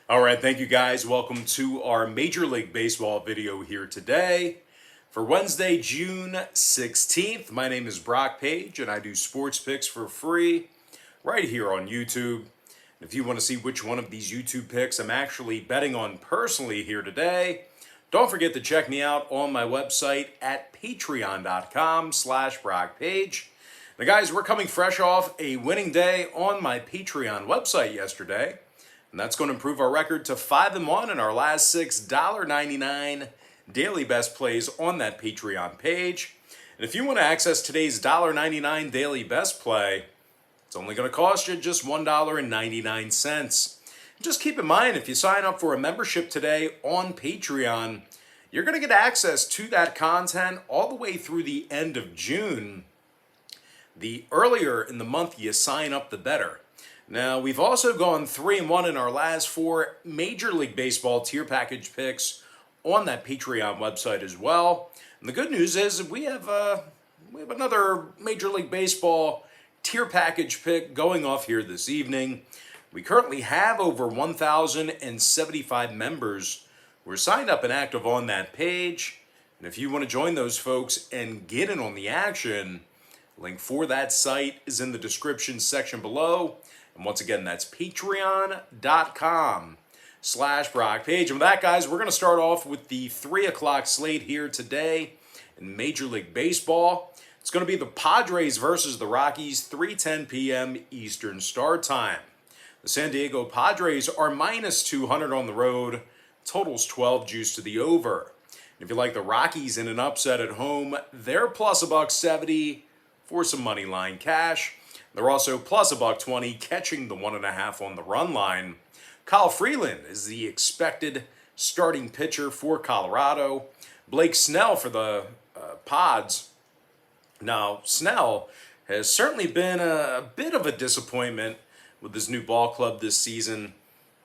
All right, thank you guys. Welcome to our Major League Baseball video here today. For Wednesday, June 16th, my name is Brock Page and I do sports picks for free right here on YouTube. If you want to see which one of these YouTube picks I'm actually betting on personally here today, don't forget to check me out on my website at patreon.com/BrockPage. Now guys, we're coming fresh off a winning day on my Patreon website yesterday. And that's going to improve our record to 5-1 in our last 6 $1.99 daily best plays on that Patreon page. And if you want to access today's $1.99 daily best play, it's only going to cost you just $1.99. Just keep in mind, if you sign up for a membership today on Patreon, you're going to get access to that content all the way through the end of June. The earlier in the month you sign up, the better. Now, we've also gone 3-1 in our last 4 Major League Baseball tier package picks on that Patreon website as well. And the good news is we have another Major League Baseball tier package pick going off here this evening. We currently have over 1,075 members who are signed up and active on that page. And if you want to join those folks and get in on the action, link for that site is in the description section below. And once again, that's patreon.com/BrockPage. And with that, guys, we're going to start off with the 3 o'clock slate here today in Major League Baseball. It's going to be the Padres versus the Rockies, 3:10 p.m. Eastern start time. The San Diego Padres are minus 200 on the road. Totals 12 juice to the over. And if you like the Rockies in an upset at home, they're plus $1.70 for some money line cash. They're also plus $1.20, catching the 1.5 on the run line. Kyle Freeland is the expected starting pitcher for Colorado. Blake Snell for the Pods. Now, Snell has certainly been a bit of a disappointment with his new ball club this season.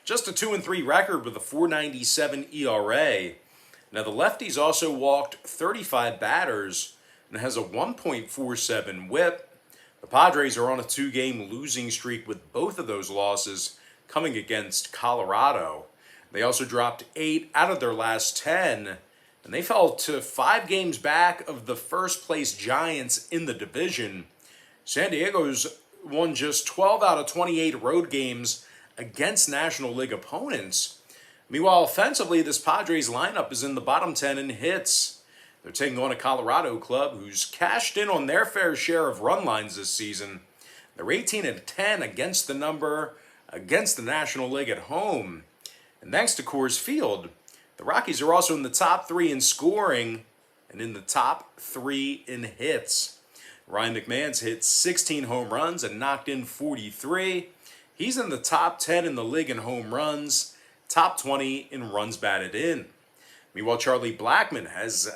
Just a 2-3 record with a 4.97 ERA. Now, the lefty's also walked 35 batters and has a 1.47 whip. The Padres are on a 2-game losing streak with both of those losses coming against Colorado. They also dropped 8 out of their last 10, and they fell to 5 games back of the first-place Giants in the division. San Diego's won just 12 out of 28 road games against National League opponents. Meanwhile, offensively, this Padres lineup is in the bottom 10 in hits. They're taking on a Colorado club who's cashed in on their fair share of run lines this season. They're 18-10 against the number against the National League at home. And thanks to Coors Field, the Rockies are also in the top 3 in scoring and in the top 3 in hits. Ryan McMahon's hit 16 home runs and knocked in 43. He's in the top 10 in the league in home runs, top 20 in runs batted in. Meanwhile, Charlie Blackmon has,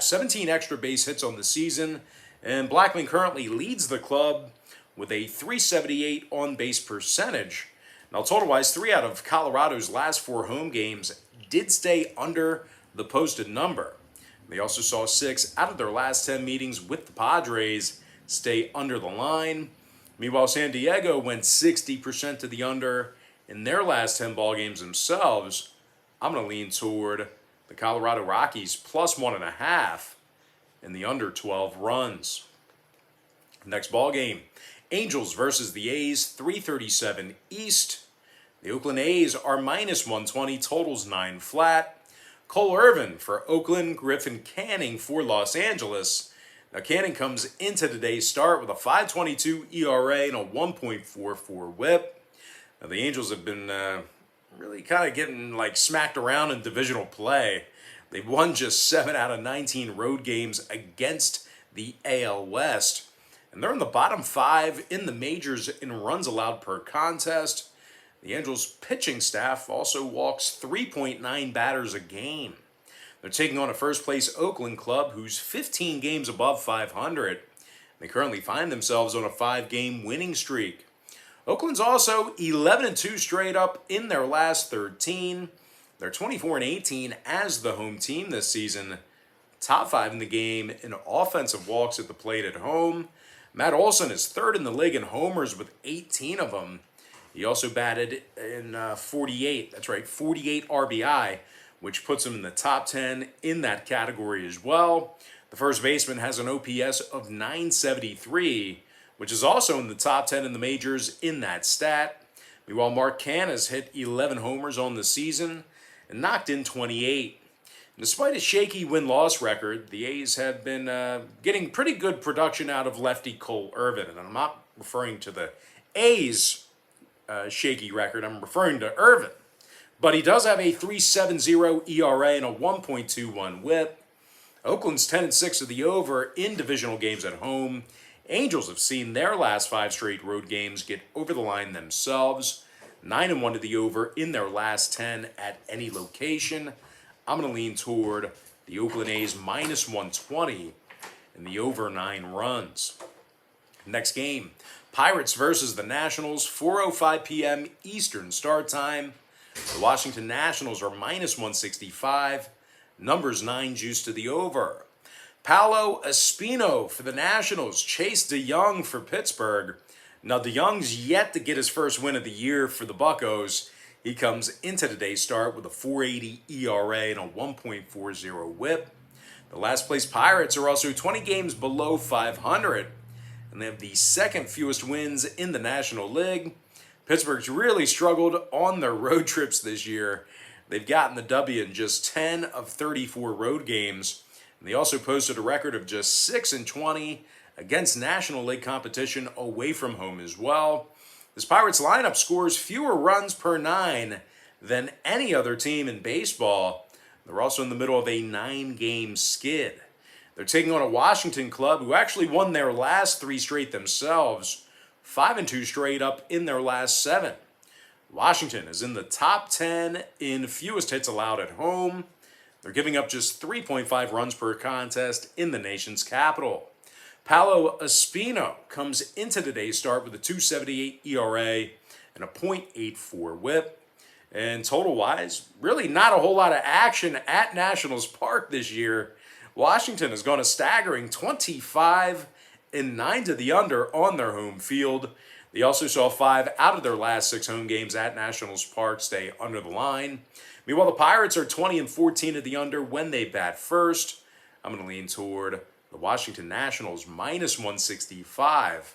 17 extra base hits on the season. And Blackmon currently leads the club with a .378 on-base percentage. Now, total-wise, 3 out of Colorado's last 4 home games did stay under the posted number. They also saw 6 out of their last 10 meetings with the Padres stay under the line. Meanwhile, San Diego went 60% to the under in their last 10 ball games themselves. I'm going to lean toward the Colorado Rockies plus 1.5 in the under 12 runs. Next ball game, Angels versus the A's, 3:37 East. The Oakland A's are minus 120, totals 9 flat. Cole Irvin for Oakland, Griffin Canning for Los Angeles. Now Canning comes into today's start with a 5.22 ERA and a 1.44 whip. Now the Angels have been really kind of getting smacked around in divisional play. They've won just 7 out of 19 road games against the AL West. And they're in the bottom 5 in the majors in runs allowed per contest. The Angels pitching staff also walks 3.9 batters a game. They're taking on a first-place Oakland club who's 15 games above 500. They currently find themselves on a 5-game winning streak. Oakland's also 11-2 straight up in their last 13. They're 24-18 as the home team this season. Top 5 in the game in offensive walks at the plate at home. Matt Olson is 3rd in the league in homers with 18 of them. He also batted in 48, that's right, 48 RBI, which puts him in the top 10 in that category as well. The first baseman has an OPS of 973, which is also in the top 10 in the majors in that stat. Meanwhile, Mark Canha has hit 11 homers on the season and knocked in 28. And despite a shaky win-loss record, the A's have been getting pretty good production out of lefty Cole Irvin. And I'm not referring to the A's shaky record, I'm referring to Irvin. But he does have a 3.70 ERA and a 1.21 WHIP. Oakland's 10-6 of the over in divisional games at home. Angels have seen their last 5 straight road games get over the line themselves. 9-1 to the over in their last 10 at any location. I'm going to lean toward the Oakland A's minus 120 and the over 9 runs. Next game, Pirates versus the Nationals, 4:05 p.m. Eastern start time. The Washington Nationals are minus 165. Numbers 9 juice to the over. Paolo Espino for the Nationals. Chase DeYoung for Pittsburgh. Now DeYoung's yet to get his first win of the year for the Buccos. He comes into today's start with a 4.80 ERA and a 1.40 WHIP. The last place Pirates are also 20 games below 500. And they have the second fewest wins in the National League. Pittsburgh's really struggled on their road trips this year. They've gotten the W in just 10 of 34 road games. And they also posted a record of just 6-20 against National League competition away from home as well. This Pirates lineup scores fewer runs per 9 than any other team in baseball. They're also in the middle of a 9-game skid. They're taking on a Washington club who actually won their last 3 straight themselves, 5-2 straight up in their last 7. Washington is in the top 10 in fewest hits allowed at home. They're giving up just 3.5 runs per contest in the nation's capital. Paolo Espino comes into today's start with a 2.78 ERA and a .84 WHIP. And total-wise, really not a whole lot of action at Nationals Park this year. Washington has gone a staggering 25-9 to the under on their home field. They also saw 5 out of their last 6 home games at Nationals Park stay under the line. Meanwhile, the Pirates are 20-14 to the under when they bat first. I'm going to lean toward the Washington Nationals minus 165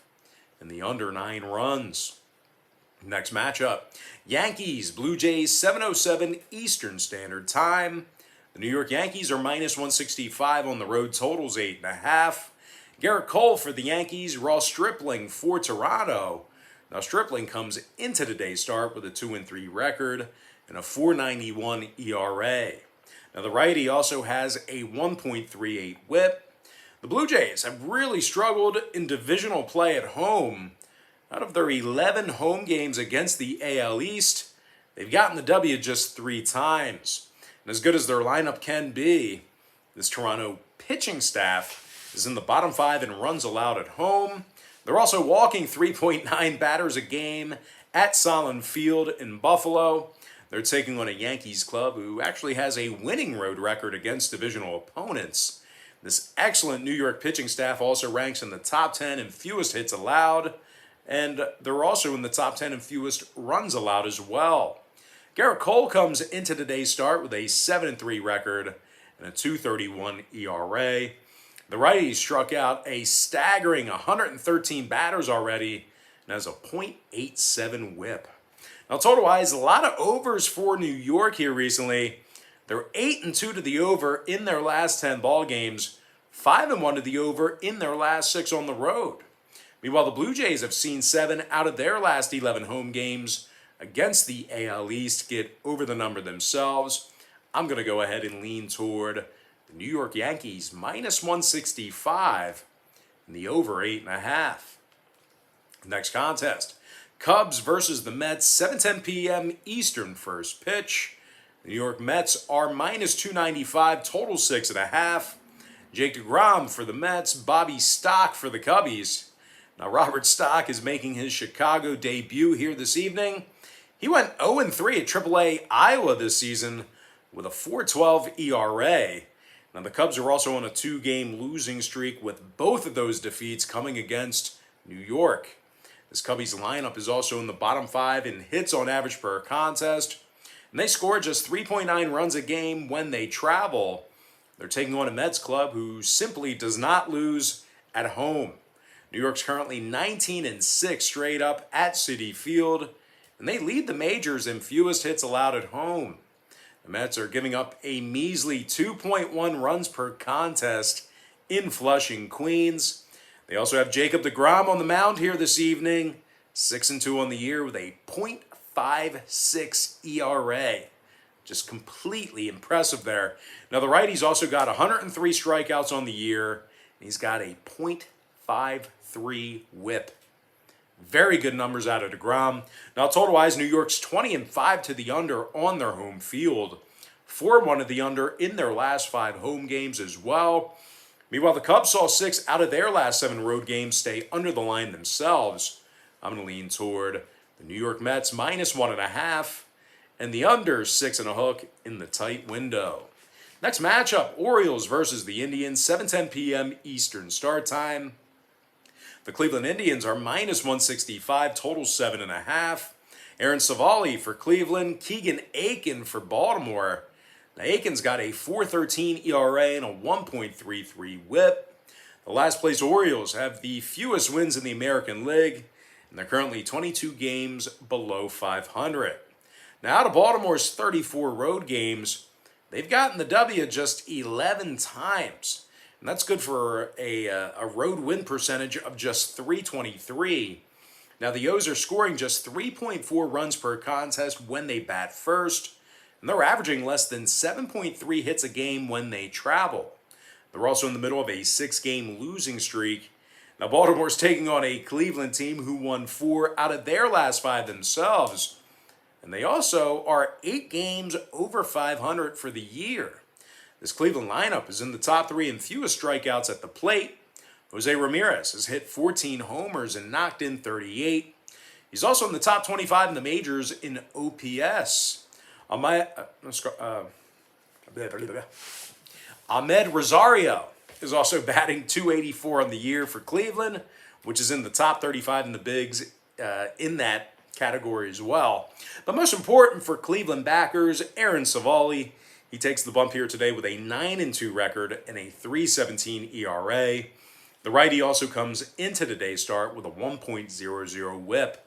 and the under 9 runs. Next matchup, Yankees, Blue Jays, 7:07 Eastern Standard Time. The New York Yankees are minus 165 on the road, totals 8.5. Garrett Cole for the Yankees, Ross Stripling for Toronto. Now Stripling comes into today's start with a 2-3 record and a 4.91 ERA. Now the righty also has a 1.38 WHIP. The Blue Jays have really struggled in divisional play at home. Out of their 11 home games against the AL East, they've gotten the W just 3 times. And as good as their lineup can be, this Toronto pitching staff is in the bottom 5 in runs allowed at home. They're also walking 3.9 batters a game at Solon Field in Buffalo. They're taking on a Yankees club who actually has a winning road record against divisional opponents. This excellent New York pitching staff also ranks in the top 10 in fewest hits allowed, and they're also in the top 10 in fewest runs allowed as well. Garrett Cole comes into today's start with a 7-3 record and a 2.31 ERA. The righty struck out a staggering 113 batters already and has a .87 WHIP. Now, total-wise, a lot of overs for New York here recently. They're 8-2 to the over in their last 10 ball games, 5-1 to the over in their last 6 on the road. Meanwhile, the Blue Jays have seen 7 out of their last 11 home games against the AL East get over the number themselves. I'm going to go ahead and lean toward the New York Yankees minus 165 and the over 8.5. Next contest, Cubs versus the Mets, 7:10 p.m. Eastern first pitch. The New York Mets are minus 295, total 6.5. Jake DeGrom for the Mets, Bobby Stock for the Cubbies. Now, Robert Stock is making his Chicago debut here this evening. He went 0-3 at AAA Iowa this season with a 4.12 ERA. Now, the Cubs are also on a 2-game losing streak with both of those defeats coming against New York. This Cubbies lineup is also in the bottom 5 in hits on average per contest. And they score just 3.9 runs a game when they travel. They're taking on a Mets club who simply does not lose at home. New York's currently 19-6 straight up at Citi Field, and they lead the majors in fewest hits allowed at home. The Mets are giving up a measly 2.1 runs per contest in Flushing, Queens. They also have Jacob deGrom on the mound here this evening, 6-2 on the year with a .56 ERA. Just completely impressive there. Now the righty's also got 103 strikeouts on the year, and he's got a .53 whip. Very good numbers out of deGrom. Now total-wise, New York's 20-5 to the under on their home field. 4-1 to the under in their last 5 home games as well. Meanwhile, the Cubs saw 6 out of their last 7 road games stay under the line themselves. I'm going to lean toward the New York Mets -1.5 and the under 6.5 in the tight window. Next matchup, Orioles versus the Indians, 7:10 p.m. Eastern start time. The Cleveland Indians are -165, total 7.5. Aaron Savali for Cleveland, Keegan Aiken for Baltimore. Now, Aiken's got a .413 ERA and a 1.33 whip. The last place Orioles have the fewest wins in the American League, and they're currently 22 games below 500. Now, out of Baltimore's 34 road games, they've gotten the W just 11 times. And that's good for a road win percentage of just .323. Now, the O's are scoring just 3.4 runs per contest when they bat first, and they're averaging less than 7.3 hits a game when they travel. They're also in the middle of a 6-game losing streak. Now, Baltimore's taking on a Cleveland team who won 4 out of their last 5 themselves. And they also are 8 games over 500 for the year. This Cleveland lineup is in the top 3 in fewest strikeouts at the plate. Jose Ramirez has hit 14 homers and knocked in 38. He's also in the top 25 in the majors in OPS. Ahmed Rosario is also batting .284 on the year for Cleveland, which is in the top 35 in the bigs in that category as well. But most important for Cleveland backers, Aaron Savali. He takes the bump here today with a 9-2 record and a .317 ERA. The righty also comes into today's start with a 1.00 whip.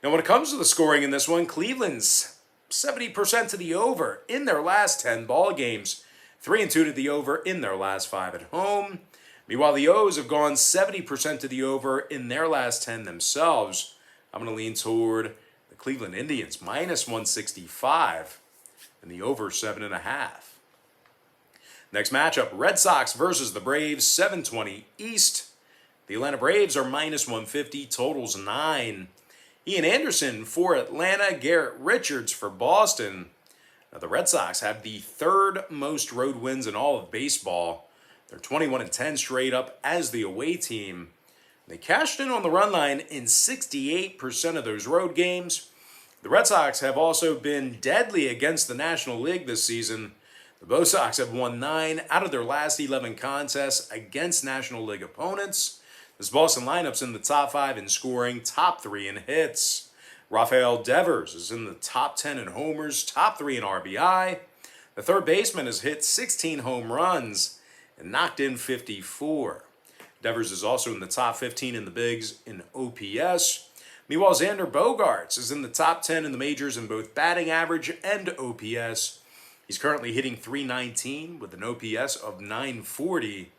Now, when it comes to the scoring in this one, Cleveland's 70% to the over in their last 10 ball games, 3-2 to the over in their last 5 at home. Meanwhile, the O's have gone 70% to the over in their last 10 themselves. I'm going to lean toward the Cleveland Indians -165 and the over 7.5. Next matchup, Red Sox versus the Braves, 7:20 East. The Atlanta Braves are -150, totals 9. Ian Anderson for Atlanta, Garrett Richards for Boston. Now, the Red Sox have the 3rd most road wins in all of baseball. They're 21-10 straight up as the away team. They cashed in on the run line in 68% of those road games. The Red Sox have also been deadly against the National League this season. The Bo Sox have won 9 out of their last 11 contests against National League opponents. This Boston lineup's in the top 5 in scoring, top 3 in hits. Rafael Devers is in the top 10 in homers, top 3 in RBI. The third baseman has hit 16 home runs and knocked in 54. Devers is also in the top 15 in the bigs in OPS. Meanwhile, Xander Bogaerts is in the top 10 in the majors in both batting average and OPS. He's currently hitting .319 with an OPS of .940.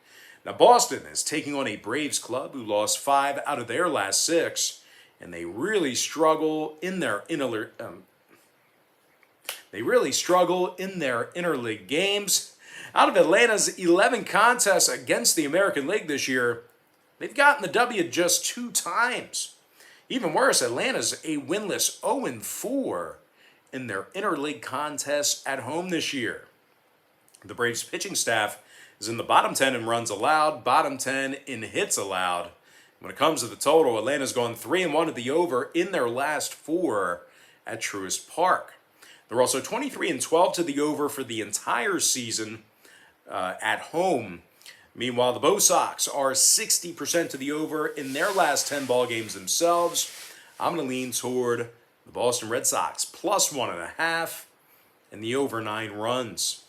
Now, Boston is taking on a Braves club who lost 5 out of their last 6, and they really struggle in their interleague games. Out of Atlanta's 11 contests against the American League this year, they've gotten the W just 2 times. Even worse, Atlanta's a winless 0-4 in their interleague contests at home this year. The Braves pitching staff is in the bottom 10 in runs allowed, bottom 10 in hits allowed. When it comes to the total, Atlanta's gone 3-1 to the over in their last 4 at Truist Park. They're also 23-12 to the over for the entire season at home. Meanwhile, the Bo Sox are 60% to the over in their last 10 ball games themselves. I'm going to lean toward the Boston Red Sox plus 1.5 and the over 9 runs.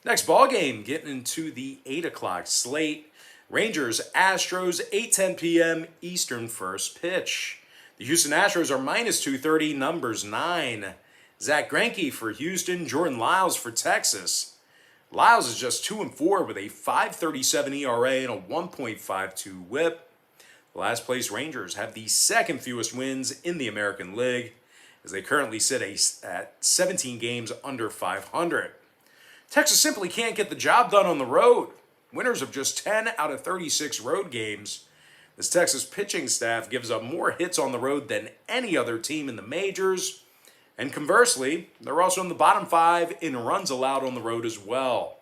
Next ball game, getting into the 8 o'clock slate. Rangers, Astros, 8:10 p.m. Eastern first pitch. The Houston Astros are minus 230, numbers 9. Zach Greinke for Houston, Jordan Lyles for Texas. Lyles is just 2-4 with a 5.37 ERA and a 1.52 WHIP. The last place Rangers have the second fewest wins in the American League, as they currently sit at 17 games under 500. Texas simply can't get the job done on the road. Winners of just 10 out of 36 road games. This Texas pitching staff gives up more hits on the road than any other team in the majors. And conversely, they're also in the bottom 5 in runs allowed on the road as well.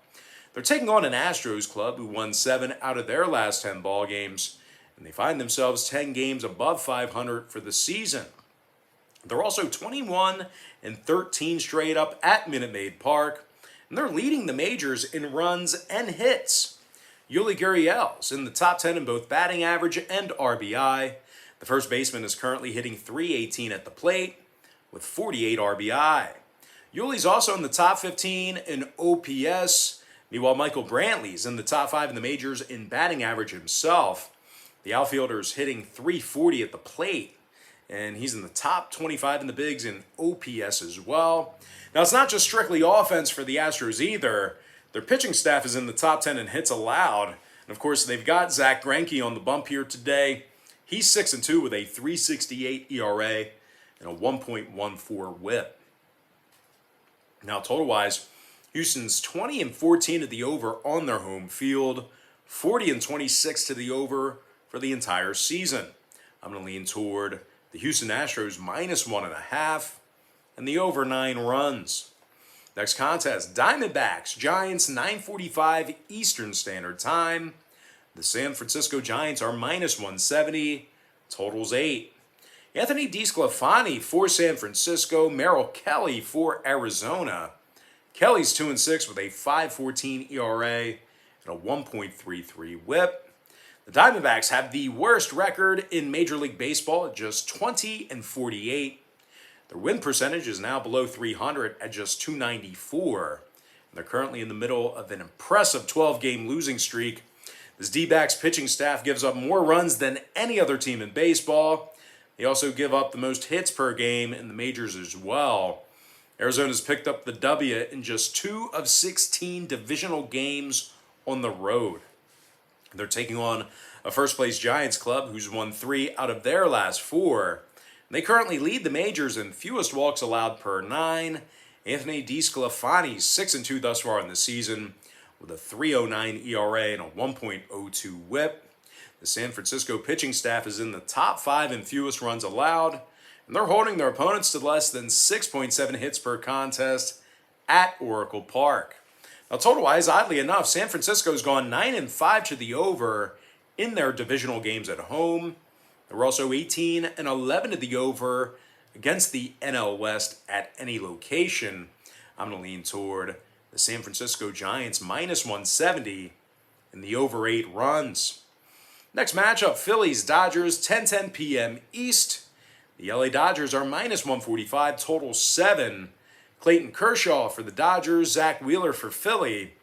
They're taking on an Astros club who won 7 out of their last 10 ball games, and they find themselves 10 games above 500 for the season. They're also 21-13 straight up at Minute Maid Park, and they're leading the majors in runs and hits. Yuli Gurriel's in the top 10 in both batting average and RBI. The first baseman is currently hitting .318 at the plate with 48 RBI. Yuli's also in the top 15 in OPS. Meanwhile, Michael Brantley's in the top 5 in the majors in batting average himself. The outfielder's hitting .340 at the plate, and he's in the top 25 in the bigs in OPS as well. Now, it's not just strictly offense for the Astros either. Their pitching staff is in the top 10 in hits allowed. And, of course, they've got Zach Greinke on the bump here today. He's 6-2 with a .368 ERA and a 1.14 WHIP. Now, total-wise, Houston's 20-14 to the over on their home field, 40-26 to the over for the entire season. I'm going to lean toward the Houston Astros minus 1.5 and the over 9 runs. Next contest, Diamondbacks, Giants, 9:45 Eastern Standard Time. The San Francisco Giants are minus 170, totals 8. Anthony DeSclafani for San Francisco, Merrill Kelly for Arizona. Kelly's 2-6 with a 5.14 ERA and a 1.33 WHIP. The Diamondbacks have the worst record in Major League Baseball at just 20-48. Their win percentage is now below 300 at just 294. And they're currently in the middle of an impressive 12-game losing streak. This D-backs pitching staff gives up more runs than any other team in baseball. They also give up the most hits per game in the majors as well. Arizona's picked up the W in just 2 of 16 divisional games on the road. They're taking on a first-place Giants club who's won 3 out of their last 4. They currently lead the majors in fewest walks allowed per 9. Anthony DeSclafani's 6-2 thus far in the season with a 3.09 ERA and a 1.02 WHIP. The San Francisco pitching staff is in the top 5 in fewest runs allowed, and they're holding their opponents to less than 6.7 hits per contest at Oracle Park. Now, total-wise, oddly enough, San Francisco's gone 9-5 to the over in their divisional games at home. They're also 18-11 to the over against the NL West at any location. I'm going to lean toward the San Francisco Giants minus 170 and the over 8 runs. Next matchup, Phillies, Dodgers, 10:10 p.m. East. The LA Dodgers are minus 145, total 7. Clayton Kershaw for the Dodgers, Zach Wheeler for Philly.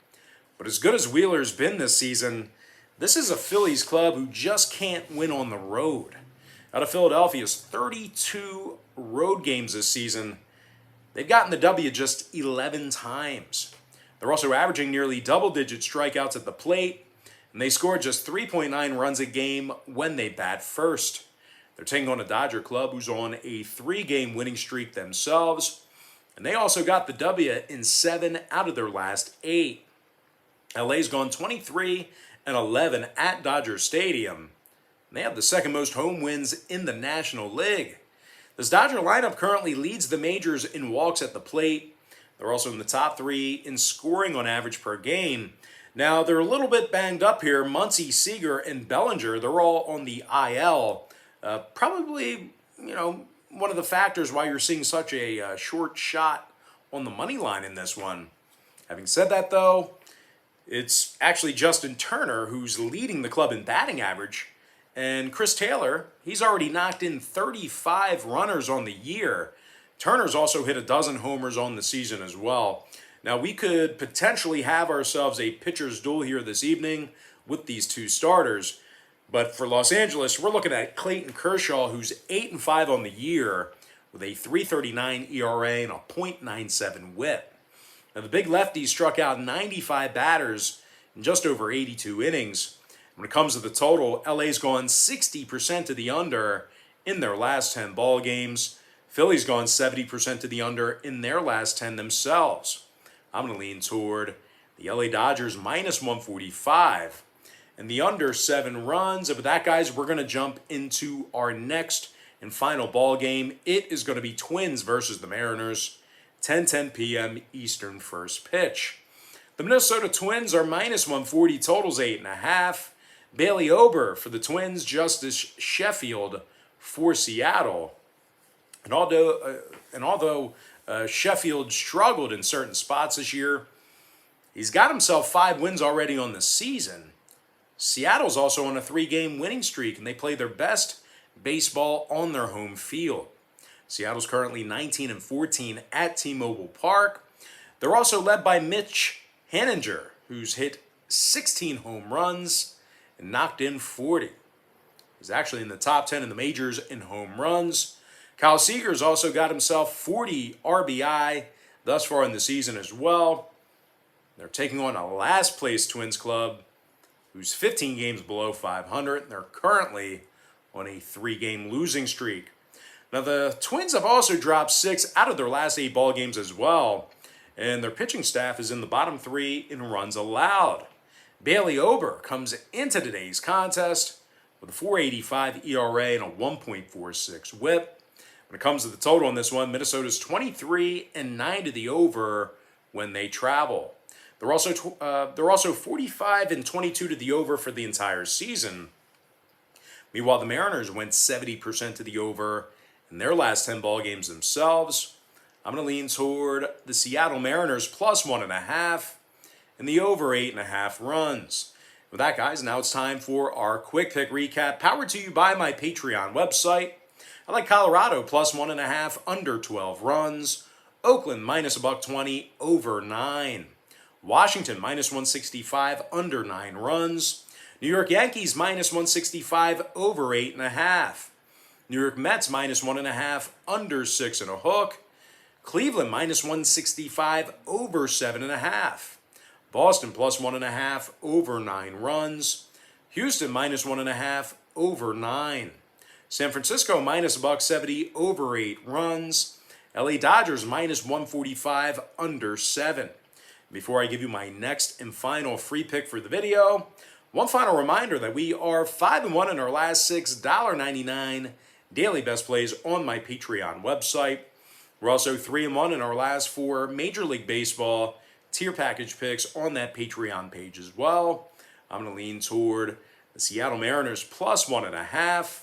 But as good as Wheeler's been this season, this is a Phillies club who just can't win on the road. Out of Philadelphia's 32 road games this season, they've gotten the W just 11 times. They're also averaging nearly double-digit strikeouts at the plate, and they score just 3.9 runs a game when they bat first. They're taking on a Dodger club who's on a 3-game winning streak themselves, and they also got the W in 7 out of their last 8. LA's gone 23-11 at Dodger Stadium. They have the second most home wins in the National League. This Dodger lineup currently leads the majors in walks at the plate. They're also in the top 3 in scoring on average per game. Now, they're a little bit banged up here. Muncy, Seager, and Bellinger, they're all on the IL. Probably, one of the factors why you're seeing such a short shot on the money line in this one. Having said that, though, It's actually Justin Turner who's leading the club in batting average. And Chris Taylor, he's already knocked in 35 runners on the year. Turner's also hit a dozen homers on the season as well. Now, we could potentially have ourselves a pitcher's duel here this evening with these two starters. But for Los Angeles, we're looking at Clayton Kershaw, who's 8-5 on the year with a 3.39 ERA and a .97 WHIP. Now, the big lefty struck out 95 batters in just over 82 innings. When it comes to the total, LA's gone 60% to the under in their last 10 ball games. Philly's gone 70% to the under in their last 10 themselves. I'm going to lean toward the LA Dodgers minus 145 and the under 7 runs. And with that, guys, we're going to jump into our next and final ball game. It is going to be Twins versus the Mariners. 10:10 p.m. Eastern first pitch. The Minnesota Twins are minus 140, totals 8.5. Bailey Ober for the Twins, Justice Sheffield for Seattle. And although Sheffield struggled in certain spots this year, he's got himself 5 wins already on the season. Seattle's also on a 3-game winning streak, and they play their best baseball on their home field. Seattle's currently 19-14 at T-Mobile Park. They're also led by Mitch Haniger, who's hit 16 home runs and knocked in 40. He's actually in the top 10 in the majors in home runs. Kyle Seager's also got himself 40 RBI thus far in the season as well. They're taking on a last-place Twins club who's 15 games below 500. They're currently on a 3-game losing streak. Now, the Twins have also dropped 6 out of their last 8 ball games as well, and their pitching staff is in the bottom 3 in runs allowed. Bailey Ober comes into today's contest with a 4.85 ERA and a 1.46 WHIP. When it comes to the total on this one, Minnesota's 23-9 to the over when they travel. They're also 45-22 to the over for the entire season. Meanwhile, the Mariners went 70% to the over in their last 10 ball games themselves. I'm going to lean toward the Seattle Mariners plus 1.5 and the over 8.5 runs. With that, guys, now it's time for our quick pick recap, powered to you by my Patreon website. I like Colorado plus 1.5 under 12 runs. Oakland minus $1.20 over 9. Washington minus 165 under 9 runs. New York Yankees minus 165 over 8.5. New York Mets minus 1.5 under 6.5. Cleveland minus 165 over 7.5. Boston plus 1.5 over 9 runs. Houston minus 1.5 over 9. San Francisco minus $1.70 over 8 runs. LA Dodgers minus 145 under 7. Before I give you my next and final free pick for the video, one final reminder that we are 5-1 in our last 6 $1.99 daily best plays on my Patreon website. We're also 3-1 in our last 4 Major League Baseball tier package picks on that Patreon page as well. I'm going to lean toward the Seattle Mariners plus 1.5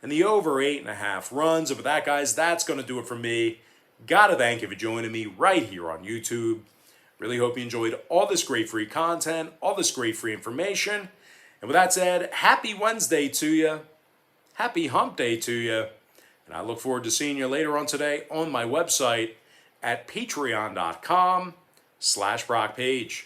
and the over 8.5 runs. And with that, guys, that's going to do it for me. Gotta thank you for joining me right here on YouTube. Really hope you enjoyed all this great free content, all this great free information. And with that said, happy Wednesday to you. Happy hump day to you. And I look forward to seeing you later on today on my website at patreon.com/BrockPage.